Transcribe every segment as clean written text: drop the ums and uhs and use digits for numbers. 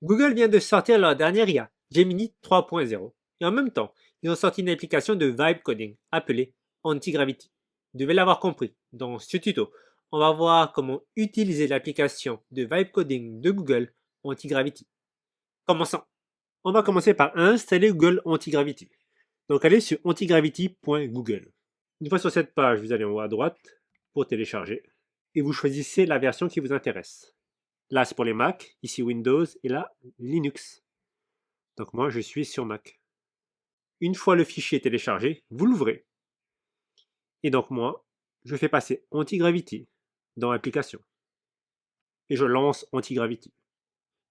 Google vient de sortir leur dernière IA, Gemini 3.0, et en même temps, ils ont sorti une application de vibe coding appelée Antigravity. Vous devez l'avoir compris, dans ce tuto, on va voir comment utiliser l'application de vibe coding de Google Antigravity. Commençons. On va commencer par installer Google Antigravity. Donc allez sur antigravity.google. Une fois sur cette page, vous allez en haut à droite pour télécharger et vous choisissez la version qui vous intéresse. Là, c'est pour les Mac, ici Windows et là, Linux. Donc moi, je suis sur Mac. Une fois le fichier téléchargé, vous l'ouvrez. Et donc moi, je fais passer Antigravity dans l'application. Et je lance Antigravity.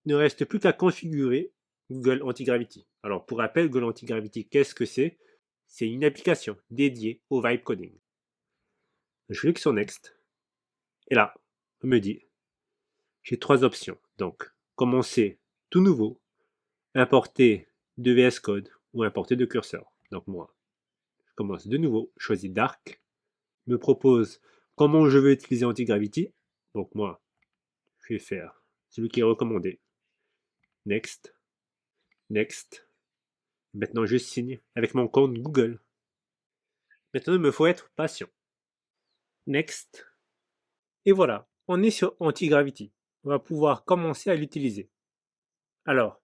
Il ne reste plus qu'à configurer Google Antigravity. Alors pour rappel, Google Antigravity, qu'est-ce que c'est? C'est une application dédiée au vibe coding. Je clique sur Next. Et là, on me dit, j'ai trois options. Donc, commencer tout nouveau, importer de VS Code ou importer de curseur. Donc moi, je commence de nouveau, je choisis Dark, me propose comment je veux utiliser Antigravity. Donc moi, je vais faire celui qui est recommandé. Next, Next. Maintenant, je signe avec mon compte Google. Maintenant, il me faut être patient. Next. Et voilà, on est sur Antigravity. On va pouvoir commencer à l'utiliser. Alors,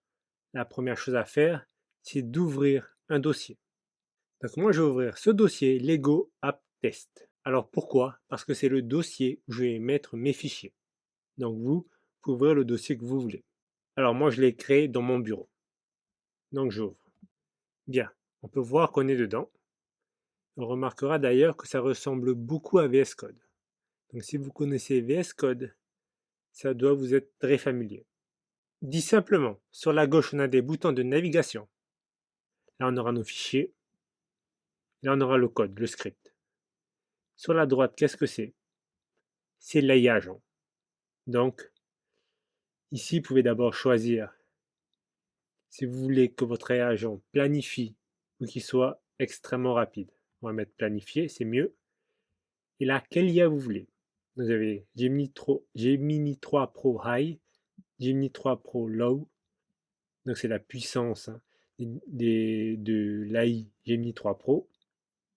la première chose à faire, c'est d'ouvrir un dossier. Donc moi, je vais ouvrir ce dossier Lego App Test. Alors pourquoi? Parce que c'est le dossier où je vais mettre mes fichiers. Donc vous pouvez ouvrir le dossier que vous voulez. Alors moi, je l'ai créé dans mon bureau. Donc j'ouvre. Bien, on peut voir qu'on est dedans. On remarquera d'ailleurs que ça ressemble beaucoup à VS Code. Donc si vous connaissez VS Code, ça doit vous être très familier. Dit simplement, sur la gauche, on a des boutons de navigation. Là, on aura nos fichiers. Là, on aura le code, le script. Sur la droite, qu'est-ce que c'est? C'est l'AI agent. Donc, ici, vous pouvez d'abord choisir si vous voulez que votre AI agent planifie ou qu'il soit extrêmement rapide. On va mettre planifier, c'est mieux. Et là, quelle IA vous voulez? Vous avez Gemini 3 Pro High, Gemini 3 Pro Low. Donc, c'est la puissance de l'AI Gemini 3 Pro.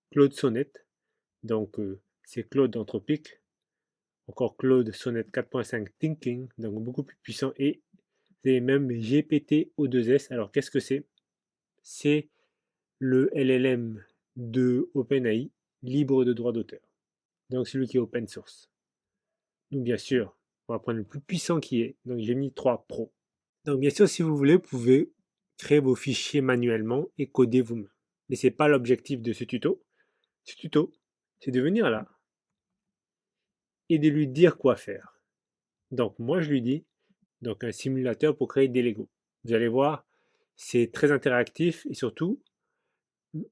Claude Sonnet, donc c'est Claude Anthropique. Encore Claude Sonnet 4.5 Thinking, donc beaucoup plus puissant. Et vous avez même GPT O2S. Alors, qu'est-ce que c'est? C'est le LLM de OpenAI, libre de droit d'auteur. Donc celui qui est open source. Donc bien sûr, on va prendre le plus puissant qui est. Donc j'ai mis 3 Pro. Donc bien sûr, si vous voulez, vous pouvez créer vos fichiers manuellement et coder vous-même. Mais ce n'est pas l'objectif de ce tuto. Ce tuto, c'est de venir là et de lui dire quoi faire. Donc moi, je lui dis donc un simulateur pour créer des Lego. Vous allez voir, c'est très interactif et surtout,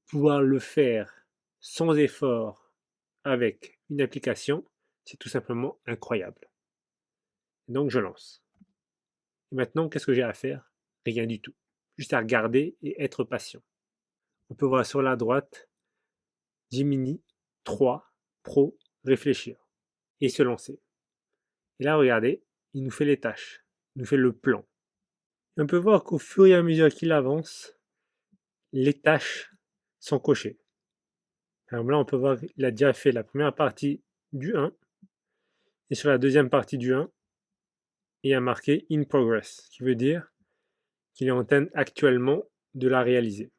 pouvoir le faire sans effort avec une application, c'est tout simplement incroyable. Donc je lance. Et maintenant, qu'est-ce que j'ai à faire? Rien du tout. Juste à regarder et être patient. On peut voir sur la droite Gemini 3 Pro réfléchir et se lancer. Et là, regardez, il nous fait les tâches, il nous fait le plan. Et on peut voir qu'au fur et à mesure qu'il avance, les tâches sont cochées. Alors là, on peut voir qu'il a déjà fait la première partie du 1. Et sur la deuxième partie du 1, il y a marqué In Progress, ce qui veut dire qu'il est en train actuellement de la réaliser.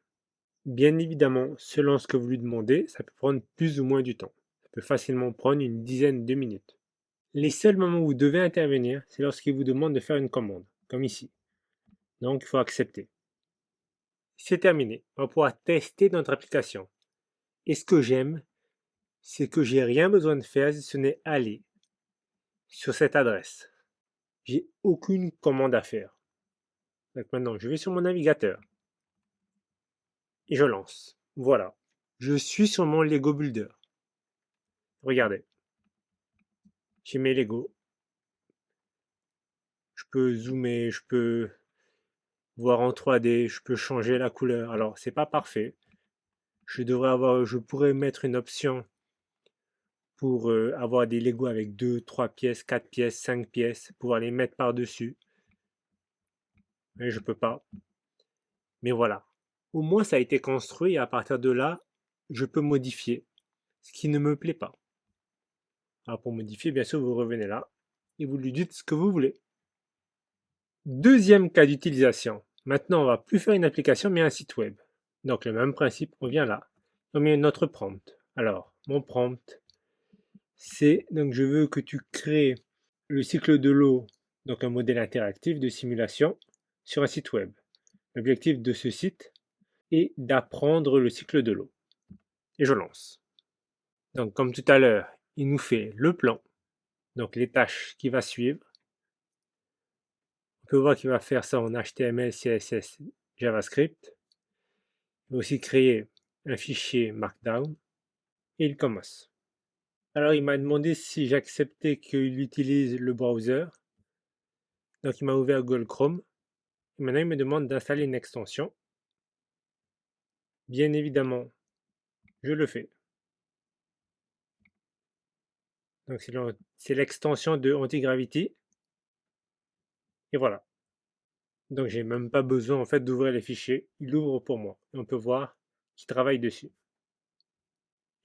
Bien évidemment, selon ce que vous lui demandez, ça peut prendre plus ou moins du temps. Ça peut facilement prendre une dizaine de minutes. Les seuls moments où vous devez intervenir, c'est lorsqu'il vous demande de faire une commande, comme ici. Donc, il faut accepter. C'est terminé. On va pouvoir tester notre application. Et ce que j'aime, c'est que j'ai rien besoin de faire si ce n'est aller sur cette adresse. J'ai aucune commande à faire. Donc maintenant, je vais sur mon navigateur et je lance. Voilà. Je suis sur mon Lego Builder. Regardez. J'ai mes Lego. Je peux zoomer, je peux voir en 3D, je peux changer la couleur. Alors, c'est pas parfait. Je pourrais mettre une option pour avoir des Lego avec 2, 3 pièces, 4 pièces, 5 pièces, pouvoir les mettre par-dessus. mais je peux pas. Mais voilà. Au moins, ça a été construit et à partir de là, je peux modifier ce qui ne me plaît pas. Alors pour modifier, bien sûr, vous revenez là et vous lui dites ce que vous voulez. Deuxième cas d'utilisation. Maintenant, on va plus faire une application, mais un site web. Donc le même principe, on vient là. On met notre prompt. Alors, mon prompt, c'est donc je veux que tu crées le cycle de l'eau, donc un modèle interactif de simulation sur un site web. L'objectif de ce site est d'apprendre le cycle de l'eau. Et je lance. Donc comme tout à l'heure, il nous fait le plan, donc les tâches qu'il va suivre. On peut voir qu'il va faire ça en HTML, CSS, JavaScript. Il va aussi créer un fichier Markdown et il commence. Alors il m'a demandé si j'acceptais qu'il utilise le browser. Donc il m'a ouvert Google Chrome. Et maintenant il me demande d'installer une extension. Bien évidemment, je le fais. Donc c'est l'extension de Antigravity. Et voilà. Donc j'ai même pas besoin en fait d'ouvrir les fichiers. Il ouvre pour moi. Et on peut voir qu'il travaille dessus.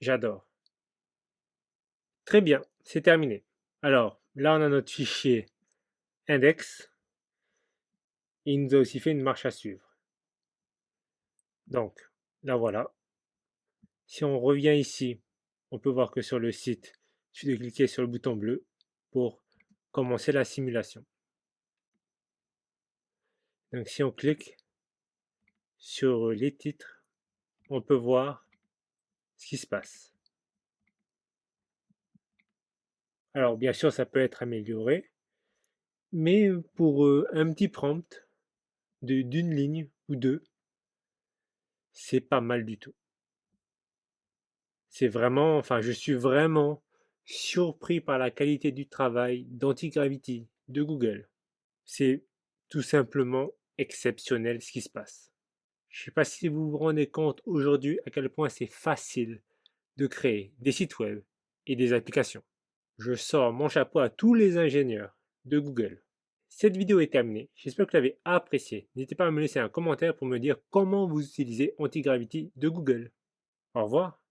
J'adore. Très bien, c'est terminé. Alors là on a notre fichier index. Et il nous a aussi fait une marche à suivre. Donc là voilà. Si on revient ici, on peut voir que sur le site, il suffit de cliquer sur le bouton bleu pour commencer la simulation. Donc si on clique sur les titres, on peut voir ce qui se passe. Alors bien sûr, ça peut être amélioré, mais pour un petit prompt d'une ligne ou deux, c'est pas mal du tout. C'est vraiment, enfin, je suis vraiment surpris par la qualité du travail d'Antigravity de Google. C'est tout simplement exceptionnel ce qui se passe. Je ne sais pas si vous vous rendez compte aujourd'hui à quel point c'est facile de créer des sites web et des applications. Je sors mon chapeau à tous les ingénieurs de Google. Cette vidéo est terminée. J'espère que vous l'avez appréciée. N'hésitez pas à me laisser un commentaire pour me dire comment vous utilisez Antigravity de Google. Au revoir.